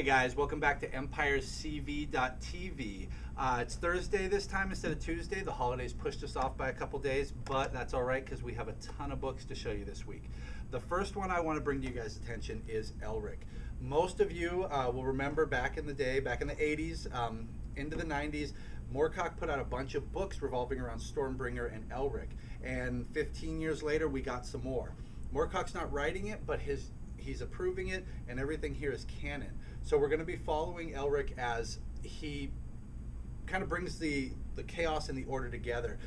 Hey guys, welcome back to EmpireCV.tv. It's Thursday this time instead of Tuesday. The holidays pushed us off by a couple days, but that's all right because we have a ton of books to show you this week. The first one I want to bring to you guys' attention is Elric. Most of you will remember back in the day, back in the 80s, into the 90s, Moorcock put out a bunch of books revolving around Stormbringer and Elric. And 15 years later, we got some more. Moorcock's not writing it, but he's approving it, and everything here is canon. So we're going to be following Elric as he kind of brings the chaos and the order together.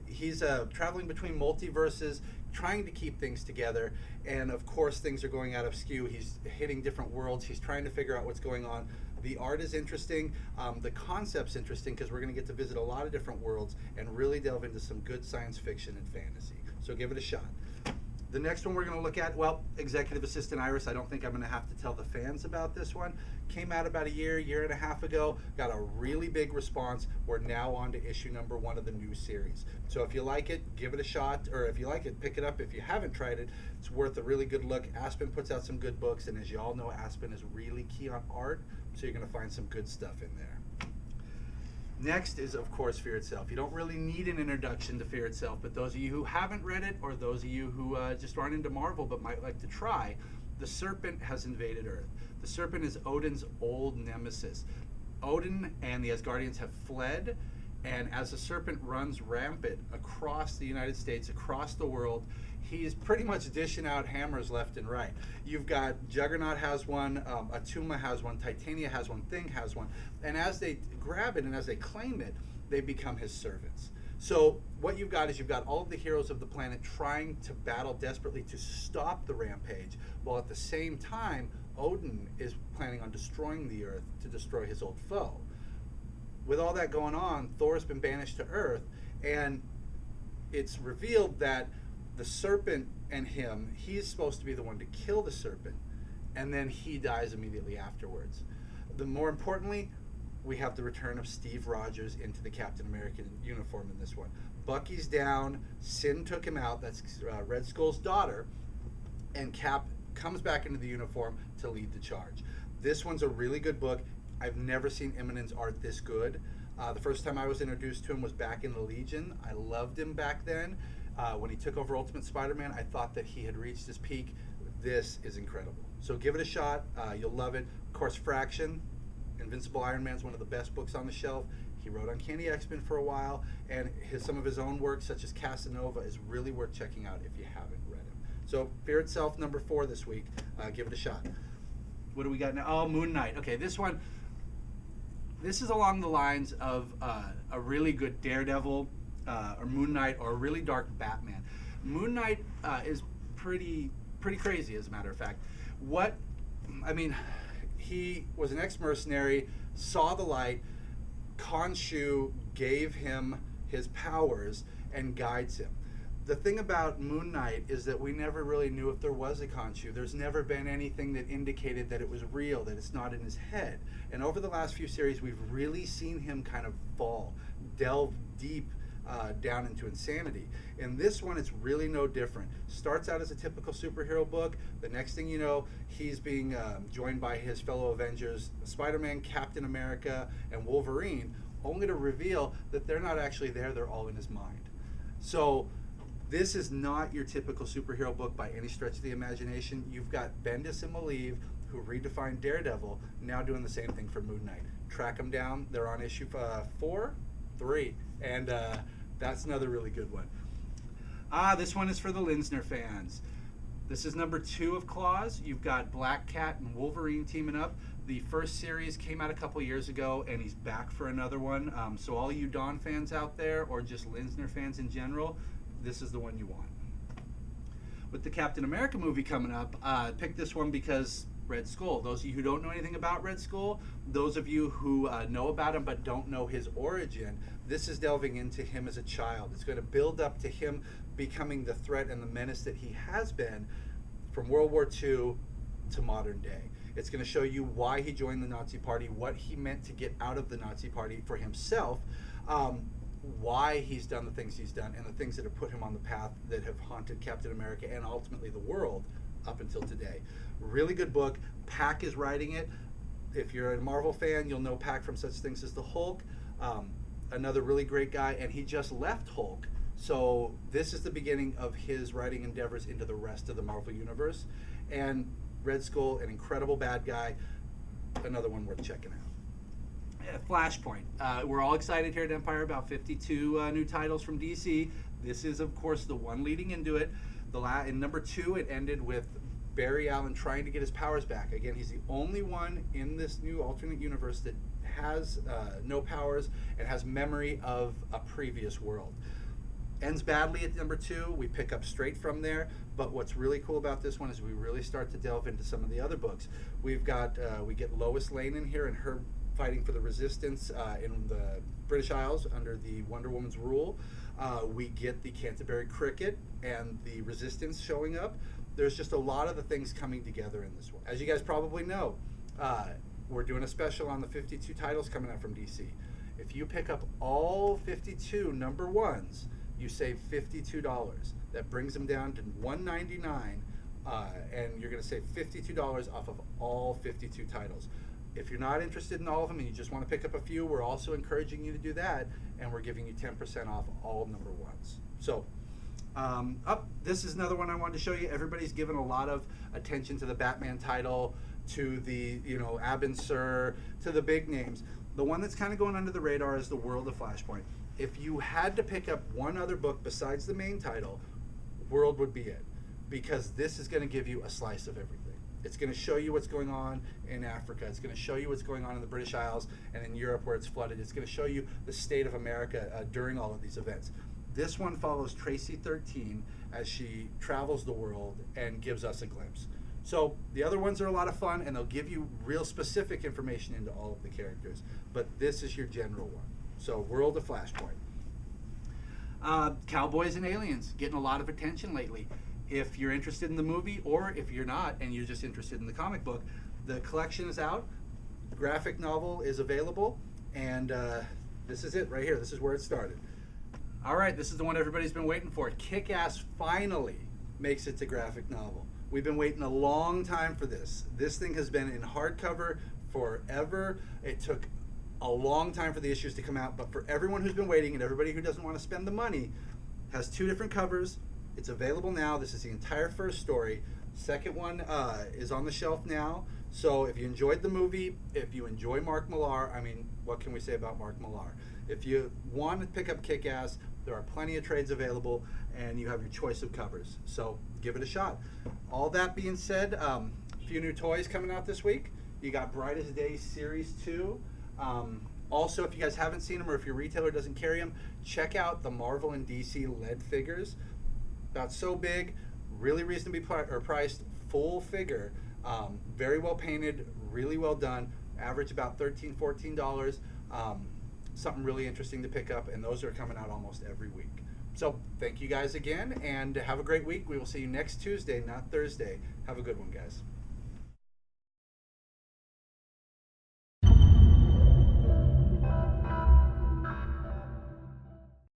He's traveling between multiverses, trying to keep things together, and of course things are going out of skew. He's hitting different worlds. He's trying to figure out what's going on. The art is interesting. The concept's interesting because we're going to get to visit a lot of different worlds and really delve into some good science fiction and fantasy. So give it a shot. The next one we're going to look at, well, Executive Assistant Iris, I don't think I'm going to have to tell the fans about this one. Came out about a year and a half ago, got a really big response. We're now on to issue number 1 of the new series. So if you like it, give it a shot, or if you like it, pick it up. If you haven't tried it, it's worth a really good look. Aspen puts out some good books, and as you all know, Aspen is really key on art, so you're going to find some good stuff in there. Next is, of course, Fear Itself. You don't really need an introduction to Fear Itself, but those of you who haven't read it, or those of you who just aren't into Marvel but might like to try, the Serpent has invaded Earth. The Serpent is Odin's old nemesis. Odin and the Asgardians have fled, and as the Serpent runs rampant across the United States, across the world, he's pretty much dishing out hammers left and right. You've got Juggernaut has one, Atuma has one, Titania has one, Thing has one, and as they grab it and as they claim it, they become his servants. So what you've got is you've got all of the heroes of the planet trying to battle desperately to stop the rampage, while at the same time, Odin is planning on destroying the Earth to destroy his old foe. With all that going on, Thor's been banished to Earth, and it's revealed that the Serpent and him, he's supposed to be the one to kill the Serpent, and then he dies immediately afterwards. More importantly, we have the return of Steve Rogers into the Captain America uniform in this one. Bucky's down, Sin took him out, that's Red Skull's daughter, and Cap comes back into the uniform to lead the charge. This one's a really good book. I've never seen Immonen's art this good. The first time I was introduced to him was back in the Legion. I loved him back then. When he took over Ultimate Spider-Man, I thought that he had reached his peak. This is incredible. So give it a shot. You'll love it. Of course, Fraction, Invincible Iron Man is one of the best books on the shelf. He wrote Uncanny X-Men for a while, and some of his own work, such as Casanova, is really worth checking out if you haven't read him. So Fear Itself, number 4 this week. Give it a shot. What do we got now? Oh, Moon Knight. Okay, this one. This is along the lines of a really good Daredevil, or Moon Knight, or a really dark Batman. Moon Knight is pretty crazy, as a matter of fact. He was an ex-mercenary, saw the light, Khonshu gave him his powers and guides him. The thing about Moon Knight is that we never really knew if there was a Khonshu. There's never been anything that indicated that it was real, that it's not in his head. And over the last few series, we've really seen him kind of delve deep down into insanity. In this one, it's really no different. Starts out as a typical superhero book. The next thing you know, he's being joined by his fellow Avengers, Spider-Man, Captain America, and Wolverine, only to reveal that they're not actually there, they're all in his mind. So this is not your typical superhero book by any stretch of the imagination. You've got Bendis and Maleev, who redefined Daredevil, now doing the same thing for Moon Knight. Track them down. They're on issue 3, and that's another really good one. This one is for the Linsner fans. This is number 2 of Claws. You've got Black Cat and Wolverine teaming up. The first series came out a couple years ago, and he's back for another one. So all you Dawn fans out there, or just Linsner fans in general, this is the one you want. With the Captain America movie coming up, I picked this one because Red Skull. Those of you who don't know anything about Red Skull, those of you who know about him but don't know his origin, this is delving into him as a child. It's going to build up to him becoming the threat and the menace that he has been from World War II to modern day. It's going to show you why he joined the Nazi Party, what he meant to get out of the Nazi Party for himself, why he's done the things he's done, and the things that have put him on the path that have haunted Captain America and ultimately the world up until today. Really good book. Pack is writing it. if you're a Marvel fan, you'll know Pack from such things as the Hulk. Another really great guy, and he just left Hulk. So this is the beginning of his writing endeavors into the rest of the Marvel Universe. And Red Skull, an incredible bad guy, another one worth checking out. Flashpoint. We're all excited here at Empire about 52 new titles from DC. This is, of course, the one leading into it. In number 2, it ended with Barry Allen trying to get his powers back. Again, he's the only one in this new alternate universe that has no powers and has memory of a previous world. Ends badly at number 2. We pick up straight from there. But what's really cool about this one is we really start to delve into some of the other books. We've got we get Lois Lane in here and her fighting for the resistance in the British Isles under the Wonder Woman's rule. We get the Canterbury Cricket and the resistance showing up. There's just a lot of the things coming together in this one. As you guys probably know, we're doing a special on the 52 titles coming out from DC. If you pick up all 52 number 1s, you save $52. That brings them down to $199, and you're going to save $52 off of all 52 titles. If you're not interested in all of them and you just want to pick up a few, we're also encouraging you to do that, and we're giving you 10% off all number 1s. So, this is another one I wanted to show you. Everybody's given a lot of attention to the Batman title, to the Abin Sur, to the big names. The one that's kind of going under the radar is the World of Flashpoint. If you had to pick up one other book besides the main title, World would be it, because this is going to give you a slice of everything. It's going to show you what's going on in Africa. It's going to show you what's going on in the British Isles and in Europe where it's flooded. It's going to show you the state of America during all of these events. This one follows Tracy 13 as she travels the world and gives us a glimpse. So the other ones are a lot of fun, and they'll give you real specific information into all of the characters. But this is your general one. So World of Flashpoint. Cowboys and Aliens, getting a lot of attention lately. If you're interested in the movie, or if you're not and you're just interested in the comic book, the collection is out. The graphic novel is available, and this is it right here. This is where it started. All right, this is the one everybody's been waiting for. Kick Ass finally makes it to graphic novel. We've been waiting a long time for this. This thing has been in hardcover forever. It took a long time for the issues to come out, but for everyone who's been waiting and everybody who doesn't want to spend the money, has 2 different covers. It's available now. This is the entire first story. Second one is on the shelf now. So if you enjoyed the movie, if you enjoy Mark Millar, I mean, what can we say about Mark Millar? If you want to pick up Kick Ass, there are plenty of trades available, and you have your choice of covers. So give it a shot. All that being said, a few new toys coming out this week. You got Brightest Day Series 2. Also, if you guys haven't seen them, or if your retailer doesn't carry them, check out the Marvel and DC lead figures. About so big, really reasonably priced, full figure, very well painted, really well done. Average about $13, $14. Something really interesting to pick up, and those are coming out almost every week. So thank you guys again, and have a great week. We will see you next Tuesday, not Thursday. Have a good one, guys.